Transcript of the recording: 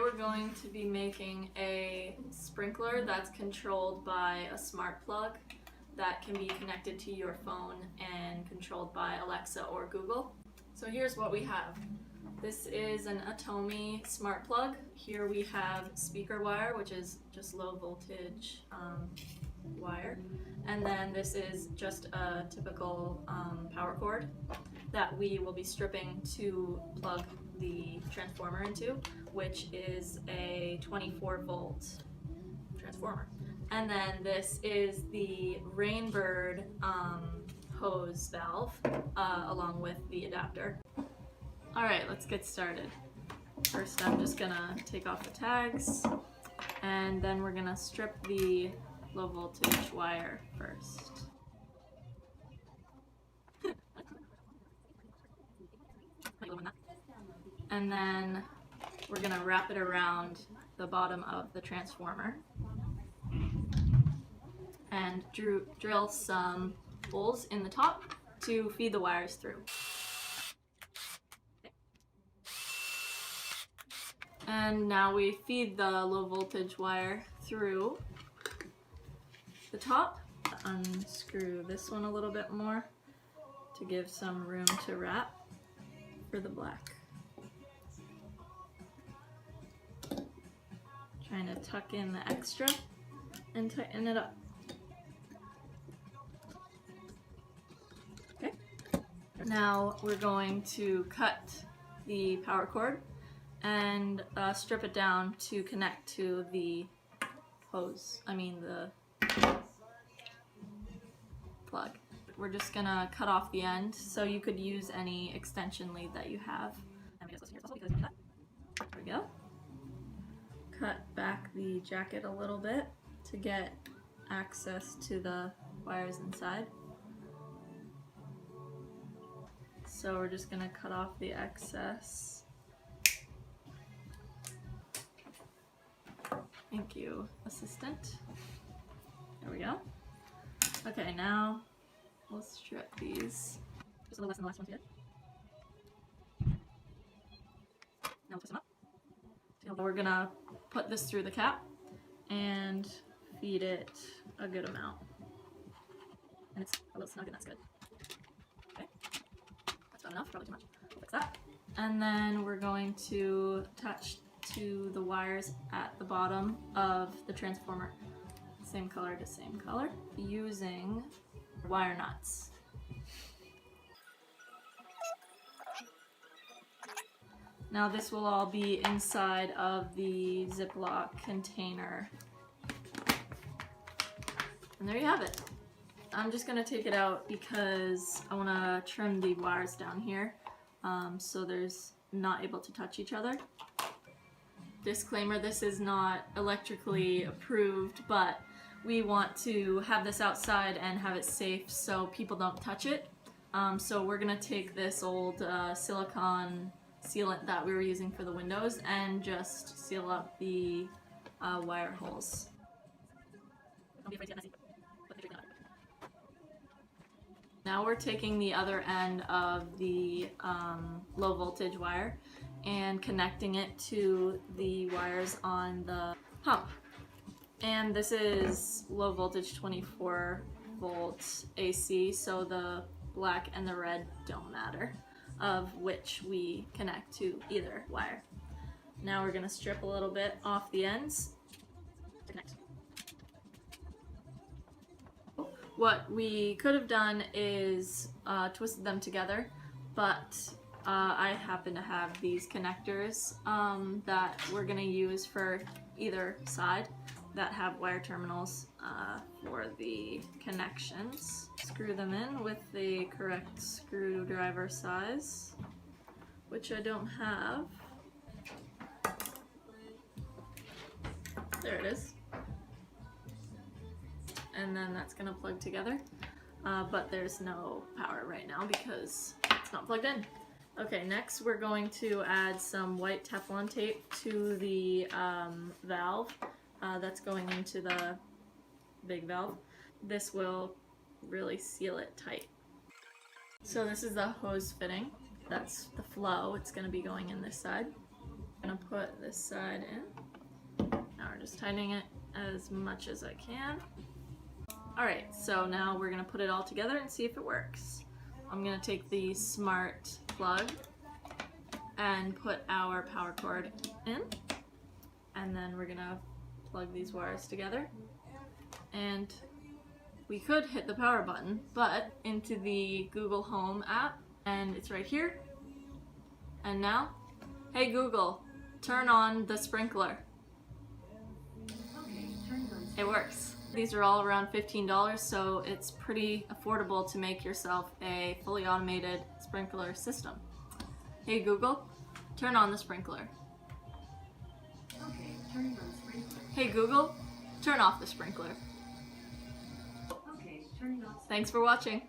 we're going to be making a sprinkler that's controlled by a smart plug that can be connected to your phone and controlled by Alexa or Google. So here's what we have. This is an Atomi smart plug. Here we have speaker wire, which is just low voltage wire. And then this is just a typical power cord that we will be stripping to plug the transformer into, which is a 24-volt transformer. And then this is the Rainbird hose valve along with the adapter. Alright, let's get started. First I'm just gonna take off the tags, and then we're gonna strip the low voltage wire first. And then we're gonna wrap it around the bottom of the transformer and drill some holes in the top to feed the wires through. And now we feed the low voltage wire through the top. Unscrew this one a little bit more to give some room to wrap for the black. Trying to tuck in the extra and tighten it up. Okay. Now we're going to cut the power cord and strip it down to connect to the hose, the plug. We're just gonna cut off the end, so you could use any extension lead that you have. There we go. Cut back the jacket a little bit to get access to the wires inside. So we're just gonna cut off the excess. Thank you, assistant. There we go. Okay, now we'll strip these. Just a little less than the last one we did. Now we'll twist them up. We're gonna put this through the cap and feed it a good amount. And it's a little snug, and that's good. Okay, that's about enough, probably too much. We'll fix that. And then we're going to attach to the wires at the bottom of the transformer, same color to same color, using wire nuts. Now this will all be inside of the Ziploc container. And there you have it. I'm just gonna take it out because I wanna trim the wires down here so there's not able to touch each other. Disclaimer, this is not electrically approved, but we want to have this outside and have it safe so people don't touch it. So we're gonna take this old silicone sealant that we were using for the windows and just seal up the wire holes. Don't be afraid to get messy. Now we're taking the other end of the low voltage wire and connecting it to the wires on the pump. And this is low voltage 24 volts AC, so the black and the red don't matter of which we connect to either wire. Now we're gonna strip a little bit off the ends to connect. What we could have done is twisted them together, but I happen to have these connectors that we're gonna use for either side that have wire terminals for the connections. Screw them in with the correct screwdriver size, which I don't have. There it is. And then that's gonna plug together, but there's no power right now because it's not plugged in. Okay, next we're going to add some white Teflon tape to the valve that's going into the big valve. This will really seal it tight. So this is the hose fitting. That's the flow. It's going to be going in this side. I'm gonna put this side in. Now we're just tightening it as much as I can. Alright, so now we're gonna put it all together and see if it works. I'm gonna take the smart plug and put our power cord in, and then we're gonna plug these wires together, and we could hit the power button, but into the Google Home app, and it's right here. And now, hey Google, turn on the sprinkler. It works. These are all around $15, so it's pretty affordable to make yourself a fully automated sprinkler system. Hey Google, turn on the sprinkler. Okay, turning on sprinkler. Hey Google, turn off the sprinkler. Okay, turning off. Thanks for watching.